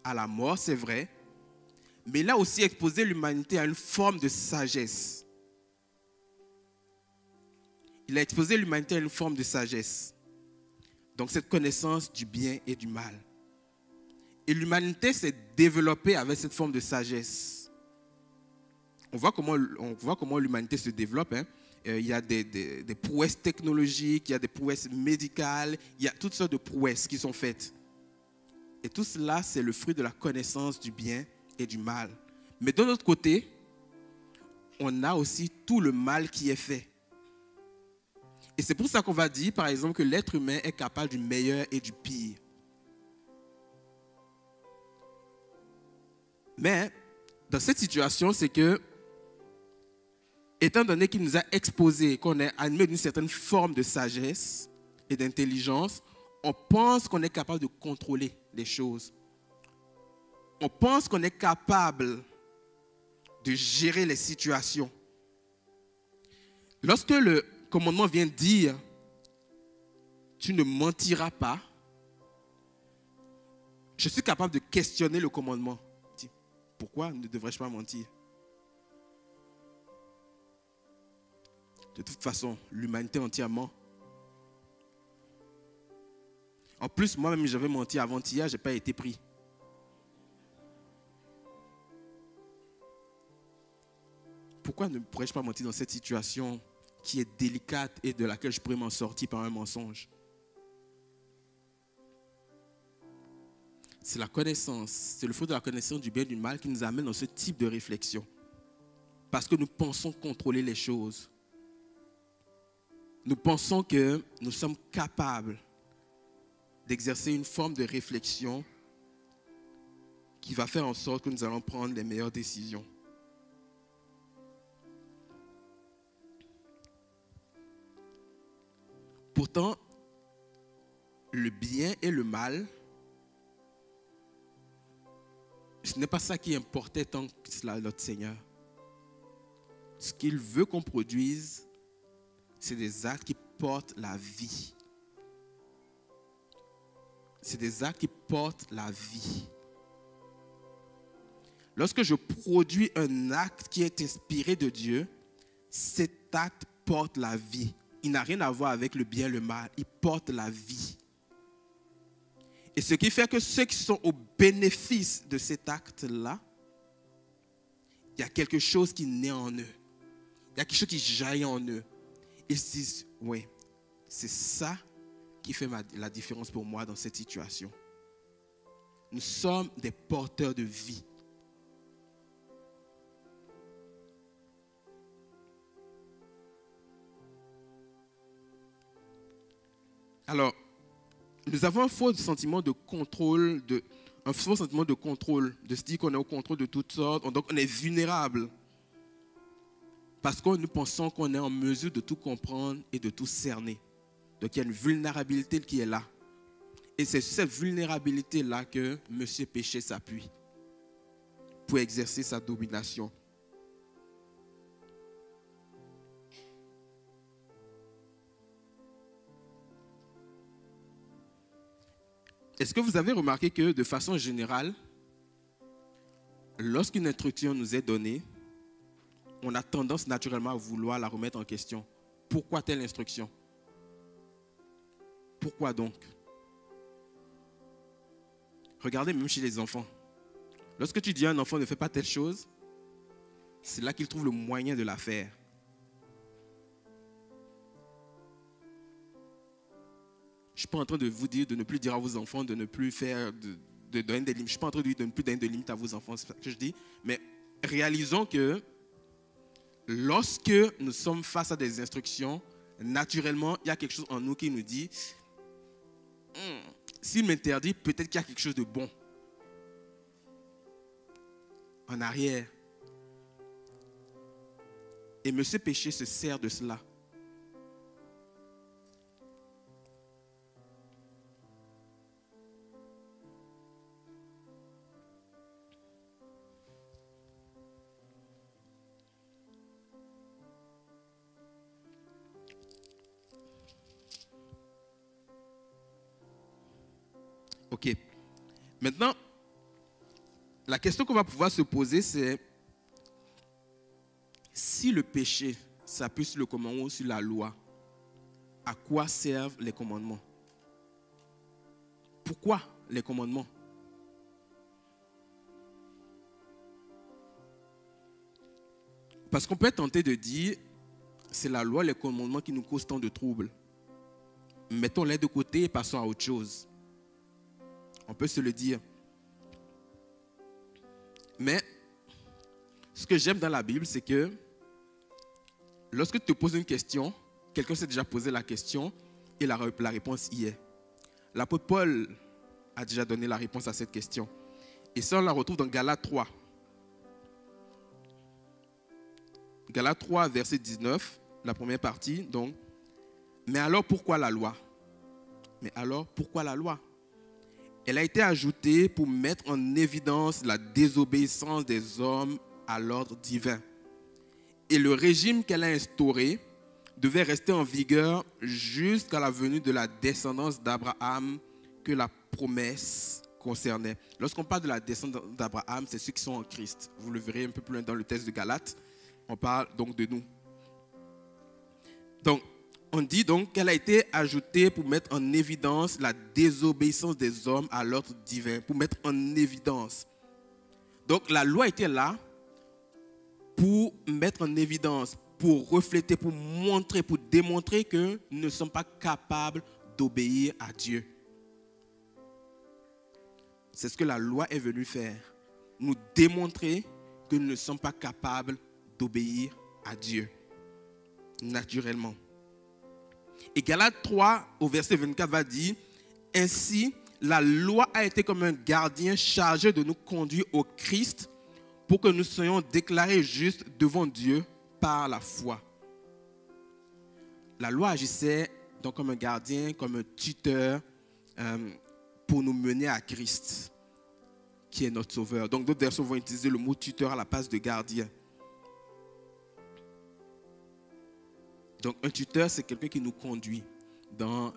à la mort, c'est vrai, mais il a aussi exposé l'humanité à une forme de sagesse. Il a exposé l'humanité à une forme de sagesse. Donc cette connaissance du bien et du mal. Et l'humanité s'est développée avec cette forme de sagesse. On voit comment l'humanité se développe. Il y a des prouesses technologiques, il y a des prouesses médicales, il y a toutes sortes de prouesses qui sont faites. Et tout cela, c'est le fruit de la connaissance du bien et du mal. Mais de l'autre côté, on a aussi tout le mal qui est fait. Et c'est pour ça qu'on va dire, par exemple, que l'être humain est capable du meilleur et du pire. Mais dans cette situation, c'est que, étant donné qu'il nous a exposé, qu'on est animé d'une certaine forme de sagesse et d'intelligence, on pense qu'on est capable de contrôler les choses. On pense qu'on est capable de gérer les situations. Lorsque le commandement vient dire « tu ne mentiras pas », je suis capable de questionner le commandement. Pourquoi ne devrais-je pas mentir? De toute façon, l'humanité entièrement. En plus, moi-même, j'avais menti avant-hier, je n'ai pas été pris. Pourquoi ne pourrais-je pas mentir dans cette situation qui est délicate et de laquelle je pourrais m'en sortir par un mensonge? C'est la connaissance, c'est le fruit de la connaissance du bien et du mal qui nous amène dans ce type de réflexion. Parce que nous pensons contrôler les choses. Nous pensons que nous sommes capables d'exercer une forme de réflexion qui va faire en sorte que nous allons prendre les meilleures décisions. Pourtant, le bien et le mal, ce n'est pas ça qui importait tant que cela notre Seigneur. Ce qu'il veut qu'on produise, c'est des actes qui portent la vie. C'est des actes qui portent la vie. Lorsque je produis un acte qui est inspiré de Dieu, cet acte porte la vie. Il n'a rien à voir avec le bien et le mal. Il porte la vie. Et ce qui fait que ceux qui sont au bénéfice de cet acte-là, il y a quelque chose qui naît en eux. Il y a quelque chose qui jaillit en eux. Ils se disent, oui, c'est ça qui fait la différence pour moi dans cette situation. Nous sommes des porteurs de vie. Alors, nous avons un faux sentiment de contrôle, de se dire qu'on est au contrôle de toutes sortes, donc on est vulnérable. Parce que nous pensons qu'on est en mesure de tout comprendre et de tout cerner. Donc il y a une vulnérabilité qui est là. Et c'est sur cette vulnérabilité-là que Monsieur Péché s'appuie pour exercer sa domination. Est-ce que vous avez remarqué que de façon générale, lorsqu'une instruction nous est donnée, on a tendance naturellement à vouloir la remettre en question. Pourquoi telle instruction? Pourquoi donc? Regardez même chez les enfants. Lorsque tu dis à un enfant ne fais pas telle chose, c'est là qu'il trouve le moyen de la faire. Je ne suis pas en train de vous dire de ne plus dire à vos enfants, de ne plus faire, de donner des limites. Je ne suis pas en train de dire de ne plus donner de limites à vos enfants, c'est ce que je dis. Mais réalisons que lorsque nous sommes face à des instructions, naturellement, il y a quelque chose en nous qui nous dit s'il m'interdit, peut-être qu'il y a quelque chose de bon en arrière. Et monsieur péché se sert de cela. Ok. Maintenant, la question qu'on va pouvoir se poser, c'est si le péché s'appuie sur le commandement ou sur la loi, à quoi servent les commandements? Pourquoi les commandements? Parce qu'on peut être tenté de dire, c'est la loi, les commandements qui nous causent tant de troubles. Mettons-les de côté et passons à autre chose. On peut se le dire. Mais ce que j'aime dans la Bible, c'est que lorsque tu te poses une question, quelqu'un s'est déjà posé la question et la réponse y est. L'apôtre Paul a déjà donné la réponse à cette question. Et ça, on la retrouve dans Galates 3. Galates 3, verset 19, la première partie. Donc, mais alors pourquoi la loi? Mais alors pourquoi la loi? Elle a été ajoutée pour mettre en évidence la désobéissance des hommes à l'ordre divin. Et le régime qu'elle a instauré devait rester en vigueur jusqu'à la venue de la descendance d'Abraham que la promesse concernait. Lorsqu'on parle de la descendance d'Abraham, c'est ceux qui sont en Christ. Vous le verrez un peu plus loin dans le texte de Galates. On parle donc de nous. Donc, on dit donc qu'elle a été ajoutée pour mettre en évidence la désobéissance des hommes à l'ordre divin, pour mettre en évidence. Donc la loi était là pour mettre en évidence, pour refléter, pour montrer, pour démontrer que nous ne sommes pas capables d'obéir à Dieu. C'est ce que la loi est venue faire. Nous démontrer que nous ne sommes pas capables d'obéir à Dieu, naturellement. Et Galates 3, au verset 24, va dire « Ainsi, la loi a été comme un gardien chargé de nous conduire au Christ pour que nous soyons déclarés justes devant Dieu par la foi. » La loi agissait donc comme un gardien, comme un tuteur pour nous mener à Christ, qui est notre sauveur. Donc d'autres versions vont utiliser le mot tuteur à la place de gardien. Donc, un tuteur, c'est quelqu'un qui nous conduit dans...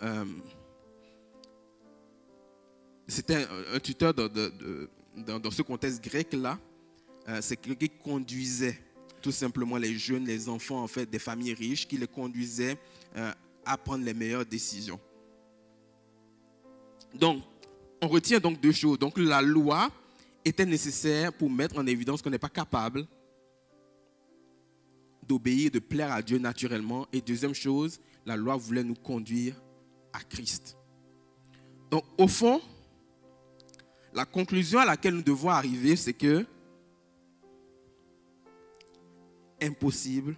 C'était un tuteur dans ce contexte grec-là. C'est quelqu'un qui conduisait tout simplement les jeunes, les enfants, en fait, des familles riches, qui les conduisait à prendre les meilleures décisions. Donc, on retient donc deux choses. Donc, la loi était nécessaire pour mettre en évidence qu'on n'est pas capable d'obéir, de plaire à Dieu naturellement. Et deuxième chose, la loi voulait nous conduire à Christ. Donc, au fond, la conclusion à laquelle nous devons arriver, c'est que impossible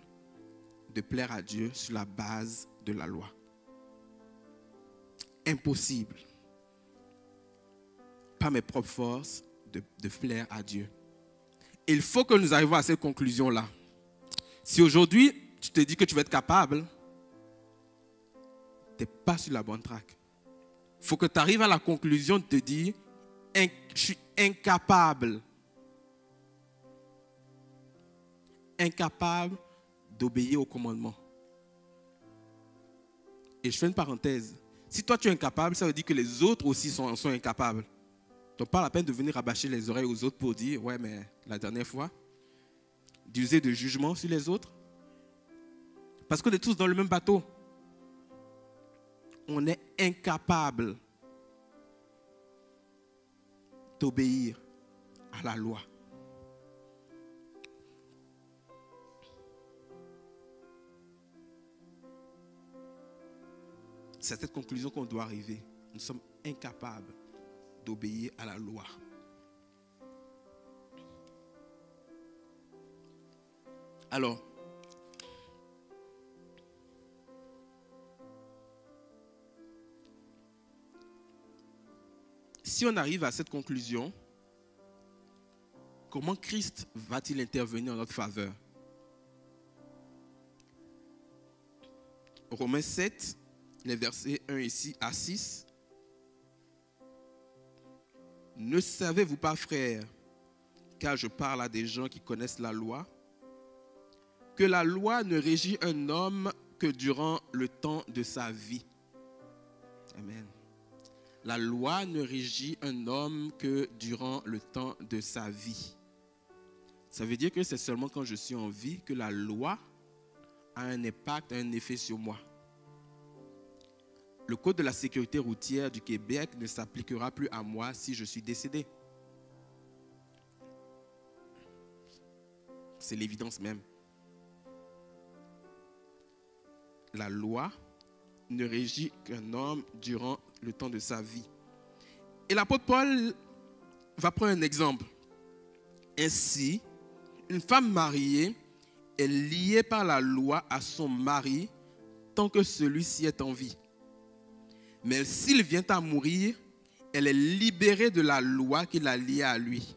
de plaire à Dieu sur la base de la loi. Impossible. Pas mes propres forces de plaire à Dieu. Il faut que nous arrivions à cette conclusion-là. Si aujourd'hui, tu te dis que tu vas être capable, tu n'es pas sur la bonne track. Il faut que tu arrives à la conclusion de te dire, je suis incapable. Incapable d'obéir au commandement. Et je fais une parenthèse. Si toi tu es incapable, ça veut dire que les autres aussi sont incapables. Donc pas la peine de venir rabâcher les oreilles aux autres pour dire, ouais mais la dernière fois, d'user de jugement sur les autres. Parce qu'on est tous dans le même bateau. On est incapable d'obéir à la loi. C'est à cette conclusion qu'on doit arriver. Nous sommes incapables d'obéir à la loi. Alors, si on arrive à cette conclusion, comment Christ va-t-il intervenir en notre faveur? Romains 7, les versets 1 à 6. Ne savez-vous pas, frères, car je parle à des gens qui connaissent la loi, que la loi ne régit un homme que durant le temps de sa vie. Amen. La loi ne régit un homme que durant le temps de sa vie. Ça veut dire que c'est seulement quand je suis en vie que la loi a un impact, un effet sur moi. Le code de la sécurité routière du Québec ne s'appliquera plus à moi si je suis décédé. C'est l'évidence même. La loi ne régit qu'un homme durant le temps de sa vie. Et l'apôtre Paul va prendre un exemple. Ainsi, une femme mariée est liée par la loi à son mari tant que celui-ci est en vie. Mais s'il vient à mourir, elle est libérée de la loi qui l'a liée à lui.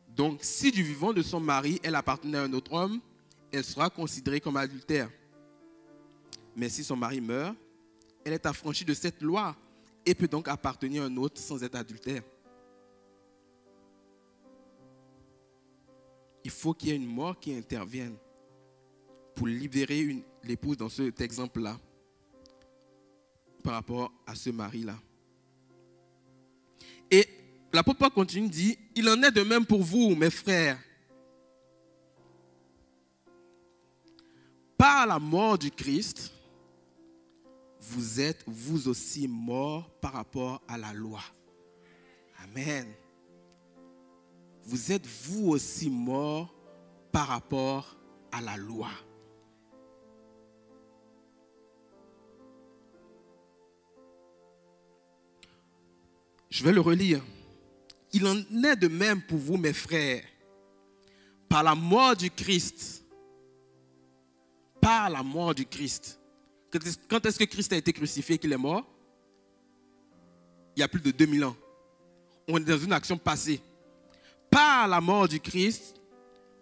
Donc, si du vivant de son mari, elle appartenait à un autre homme, elle sera considérée comme adultère. Mais si son mari meurt, elle est affranchie de cette loi et peut donc appartenir à un autre sans être adultère. Il faut qu'il y ait une mort qui intervienne pour libérer l'épouse dans cet exemple-là par rapport à ce mari-là. Et l'apôtre Paul continue, dit, il en est de même pour vous, mes frères. Par la mort du Christ, vous êtes vous aussi morts par rapport à la loi. Amen. Vous êtes vous aussi morts par rapport à la loi. Je vais le relire. Il en est de même pour vous, mes frères. Par la mort du Christ. Par la mort du Christ. Quand est-ce que Christ a été crucifié et qu'il est mort? Il y a plus de 2000 ans. On est dans une action passée. Par la mort du Christ,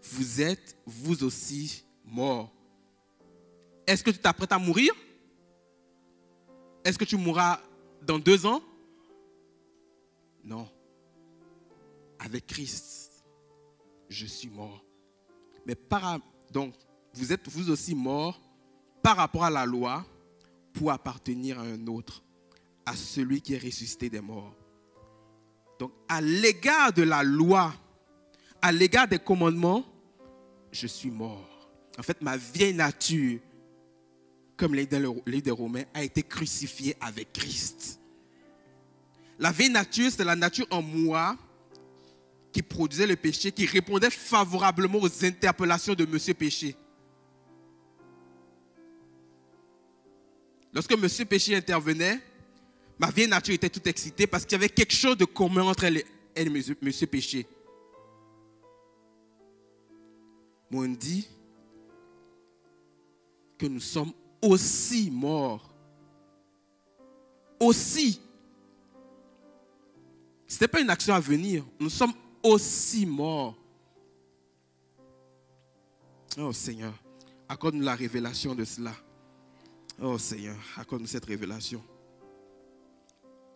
vous êtes vous aussi morts. Est-ce que tu t'apprêtes à mourir? Est-ce que tu mourras dans 2 ans? Non. Avec Christ, je suis mort. Mais donc, vous êtes vous aussi morts par rapport à la loi pour appartenir à un autre, à celui qui est ressuscité des morts. Donc, à l'égard de la loi, à l'égard des commandements, je suis mort. En fait, ma vieille nature, comme l'a dit dans le livre des Romains, a été crucifiée avec Christ. La vieille nature, c'est la nature en moi qui produisait le péché, qui répondait favorablement aux interpellations de Monsieur Péché. Lorsque Monsieur Péché intervenait, ma vieille nature était toute excitée parce qu'il y avait quelque chose de commun entre elle et Monsieur Péché. Mais on dit que nous sommes aussi morts. Aussi. Ce n'était pas une action à venir. Nous sommes aussi morts. Oh Seigneur, accorde-nous la révélation de cela. Oh Seigneur, accorde-nous cette révélation.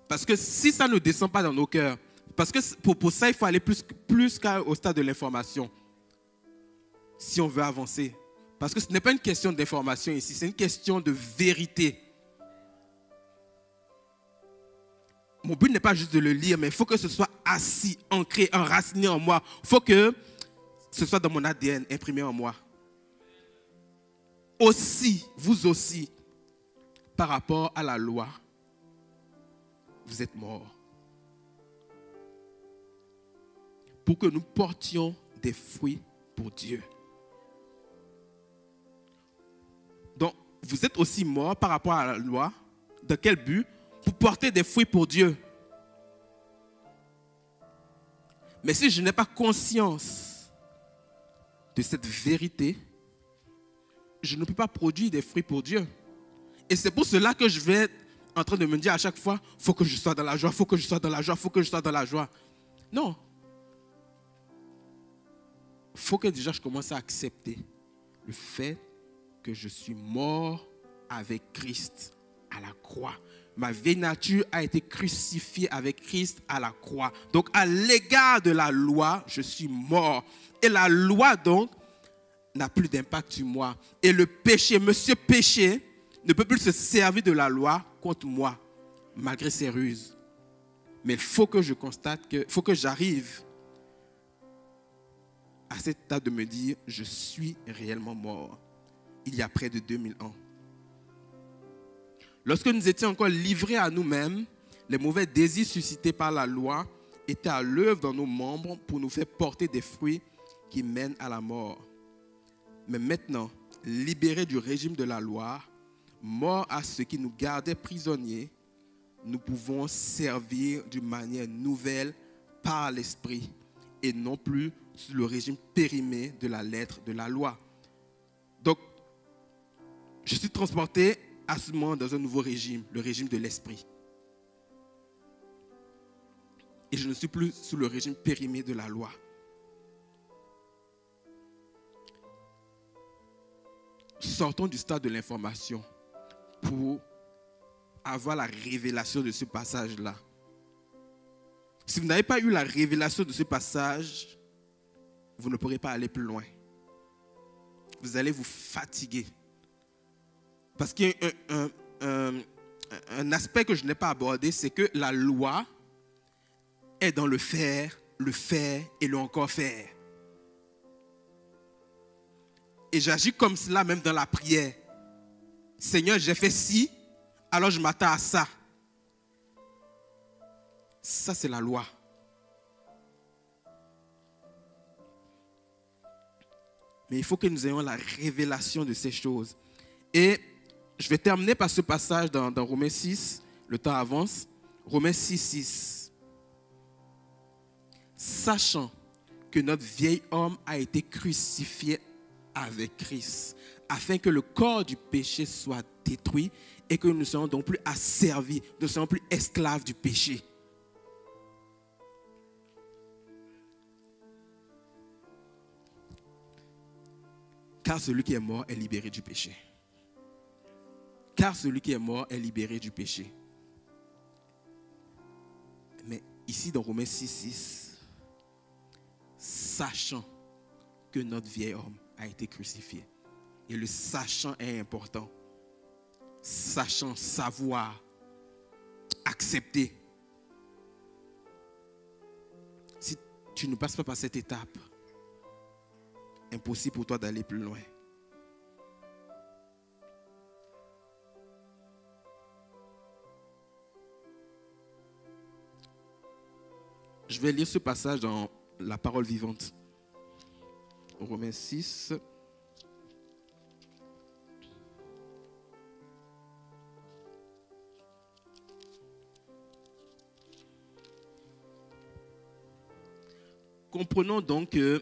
Parce que si ça ne descend pas dans nos cœurs, parce que pour ça, il faut aller plus qu'au stade de l'information. Si on veut avancer. Parce que ce n'est pas une question d'information ici, c'est une question de vérité. Mon but n'est pas juste de le lire, mais il faut que ce soit assis, ancré, enraciné en moi. Il faut que ce soit dans mon ADN, imprimé en moi. Aussi, vous aussi, par rapport à la loi, vous êtes morts. pour que nous portions des fruits pour Dieu. Donc, vous êtes aussi morts par rapport à la loi. Dans quel but? Pour porter des fruits pour Dieu. Mais si je n'ai pas conscience de cette vérité, je ne peux pas produire des fruits pour Dieu. Et c'est pour cela que je vais être en train de me dire à chaque fois, il faut que je sois dans la joie, il faut que je sois dans la joie, il faut que je sois dans la joie. Non. Il faut que déjà je commence à accepter le fait que je suis mort avec Christ à la croix. Ma vieille nature a été crucifiée avec Christ à la croix. Donc, à l'égard de la loi, je suis mort. Et la loi, donc, n'a plus d'impact sur moi. Et le péché, monsieur péché, ne peut plus se servir de la loi contre moi, malgré ses ruses. Mais il faut que je constate que, il faut que j'arrive à cette étape de me dire, je suis réellement mort. Il y a près de 2000 ans. Lorsque nous étions encore livrés à nous-mêmes, les mauvais désirs suscités par la loi étaient à l'œuvre dans nos membres pour nous faire porter des fruits qui mènent à la mort. Mais maintenant, libérés du régime de la loi, morts à ce qui nous gardait prisonniers, nous pouvons servir d'une manière nouvelle par l'Esprit et non plus sous le régime périmé de la lettre de la loi. Donc, je suis transporté à ce moment dans un nouveau régime, le régime de l'Esprit. Et je ne suis plus sous le régime périmé de la loi. Sortons du stade de l'information pour avoir la révélation de ce passage-là. Si vous n'avez pas eu la révélation de ce passage, vous ne pourrez pas aller plus loin. Vous allez vous fatiguer. Parce qu'il y a un aspect que je n'ai pas abordé, c'est que la loi est dans le faire et le encore faire. Et j'agis comme cela même dans la prière. Seigneur, j'ai fait ci, alors je m'attends à ça. Ça, c'est la loi. Mais il faut que nous ayons la révélation de ces choses. Et je vais terminer par ce passage dans Romains 6. Le temps avance. Romains 6, 6. Sachant que notre vieil homme a été crucifié avec Christ, afin que le corps du péché soit détruit et que nous ne soyons donc plus asservis, nous ne soyons plus esclaves du péché. Car celui qui est mort est libéré du péché. Car celui qui est mort est libéré du péché. Mais ici dans Romains 6, 6, sachant que notre vieil homme a été crucifié. Et le sachant est important. Sachant, savoir, accepter. Si tu ne passes pas par cette étape, impossible pour toi d'aller plus loin. Je vais lire ce passage dans la parole vivante. Romains 6. Comprenons donc que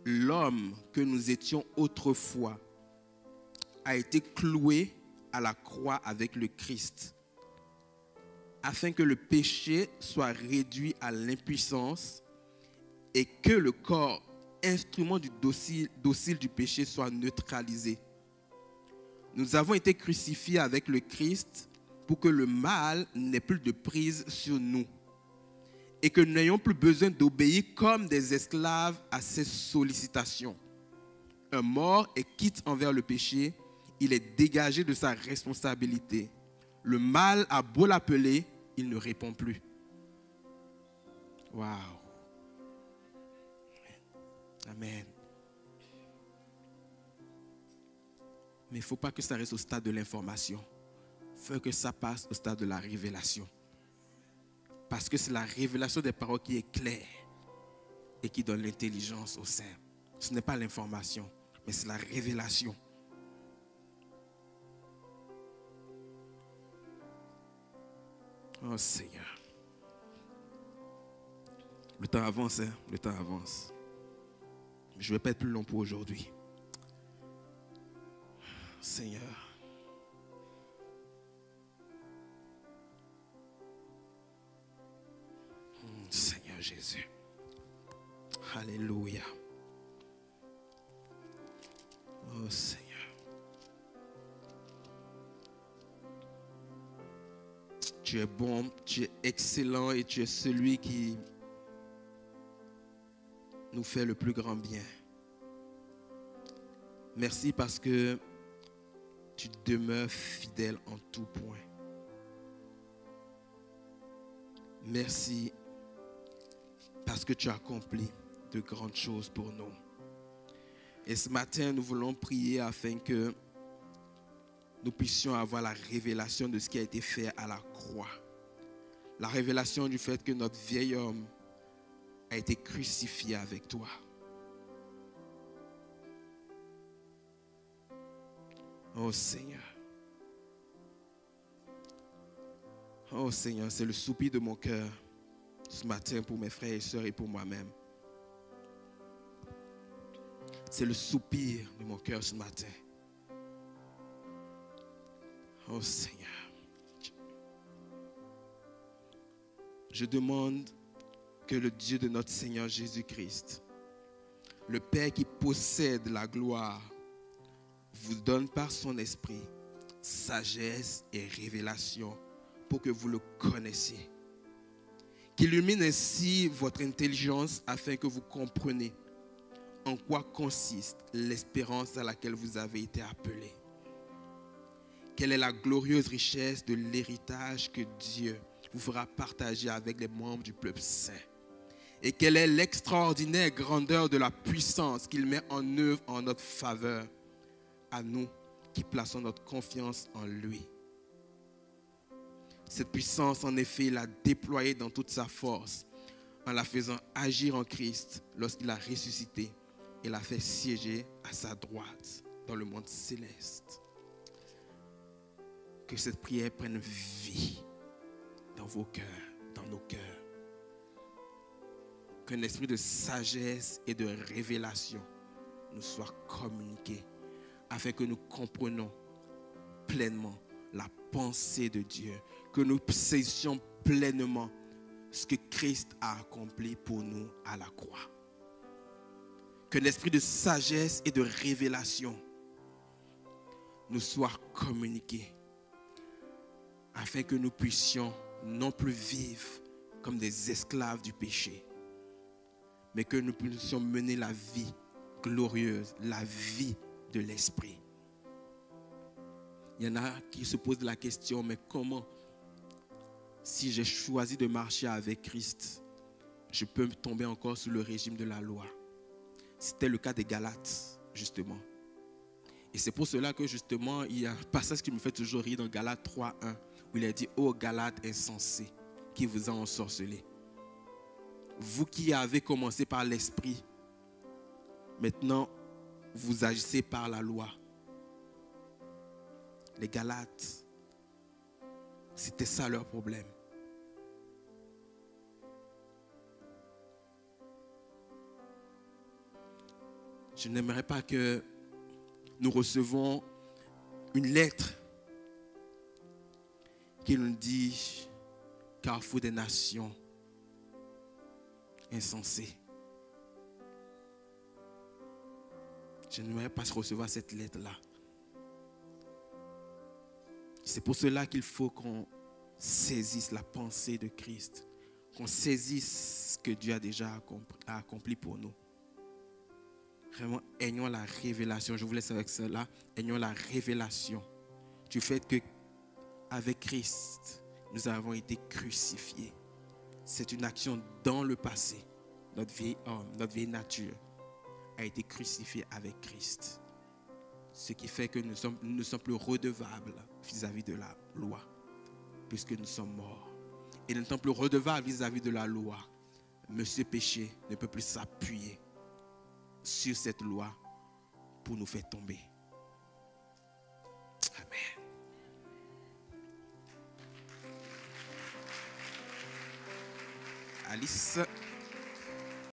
l'homme que nous étions autrefois a été cloué à la croix avec le Christ, afin que le péché soit réduit à l'impuissance et que le corps, instrument du docile du péché, soit neutralisé. Nous avons été crucifiés avec le Christ pour que le mal n'ait plus de prise sur nous et que nous n'ayons plus besoin d'obéir comme des esclaves à ses sollicitations. Un mort est quitte envers le péché, il est dégagé de sa responsabilité. Le mal a beau l'appeler, il ne répond plus. Waouh. Amen. Mais il ne faut pas que ça reste au stade de l'information. Il faut que ça passe au stade de la révélation. Parce que c'est la révélation des paroles qui est claire. et qui donne l'intelligence au saint. Ce n'est pas l'information, mais c'est la révélation. Oh Seigneur. Le temps avance, hein? Le temps avance. Je ne vais pas être plus long pour aujourd'hui. Seigneur. Seigneur Jésus. Alléluia. Oh Seigneur. Tu es bon, tu es excellent et tu es celui qui nous fait le plus grand bien. Merci parce que tu demeures fidèle en tout point. Merci parce que tu as accompli de grandes choses pour nous. Et ce matin, nous voulons prier afin que nous puissions avoir la révélation de ce qui a été fait à la croix. La révélation du fait que notre vieil homme a été crucifié avec toi. Oh Seigneur. Oh Seigneur, c'est le soupir de mon cœur ce matin pour mes frères et sœurs et pour moi-même. C'est le soupir de mon cœur ce matin. Oh Seigneur. Je demande que le Dieu de notre Seigneur Jésus-Christ, le Père qui possède la gloire, vous donne par son esprit sagesse et révélation pour que vous le connaissiez. Qu'il illumine ainsi votre intelligence afin que vous compreniez en quoi consiste l'espérance à laquelle vous avez été appelés. Quelle est la glorieuse richesse de l'héritage que Dieu vous fera partager avec les membres du peuple saint. Et quelle est l'extraordinaire grandeur de la puissance qu'il met en œuvre en notre faveur, à nous qui plaçons notre confiance en lui. Cette puissance, en effet, il l'a déployée dans toute sa force, en la faisant agir en Christ lorsqu'il a ressuscité et l'a fait siéger à sa droite dans le monde céleste. Que cette prière prenne vie dans vos cœurs, dans nos cœurs. Qu'un esprit de sagesse et de révélation nous soit communiqué afin que nous comprenions pleinement la pensée de Dieu, que nous saisissions pleinement ce que Christ a accompli pour nous à la croix. Que l'esprit de sagesse et de révélation nous soit communiqué afin que nous puissions non plus vivre comme des esclaves du péché, mais que nous puissions mener la vie glorieuse, la vie de l'esprit. Il y en a qui se posent la question, mais comment, si j'ai choisi de marcher avec Christ, je peux tomber encore sous le régime de la loi? C'était le cas des Galates, justement. Et c'est pour cela que, justement, il y a un passage qui me fait toujours rire dans Galates 3:1, où il a dit « Ô Galates insensés, qui vous a ensorcelés. Vous qui avez commencé par l'esprit, maintenant, vous agissez par la loi. » Les Galates, c'était ça leur problème. Je n'aimerais pas que nous recevons une lettre qui nous dit « Carrefour des nations, insensés ». Je n'aimerais pas recevoir cette lettre-là. C'est pour cela qu'il faut qu'on saisisse la pensée de Christ, qu'on saisisse ce que Dieu a déjà accompli pour nous. Vraiment, ayons la révélation, je vous laisse avec cela, ayons la révélation du fait que avec Christ, nous avons été crucifiés. C'est une action dans le passé. Notre vieil homme, notre vieille nature a été crucifiée avec Christ. Ce qui fait que nous ne sommes plus redevables vis-à-vis de la loi, puisque nous sommes morts. Et nous ne sommes plus redevables vis-à-vis de la loi, Monsieur Péché ne peut plus s'appuyer sur cette loi pour nous faire tomber. Amen. Alice.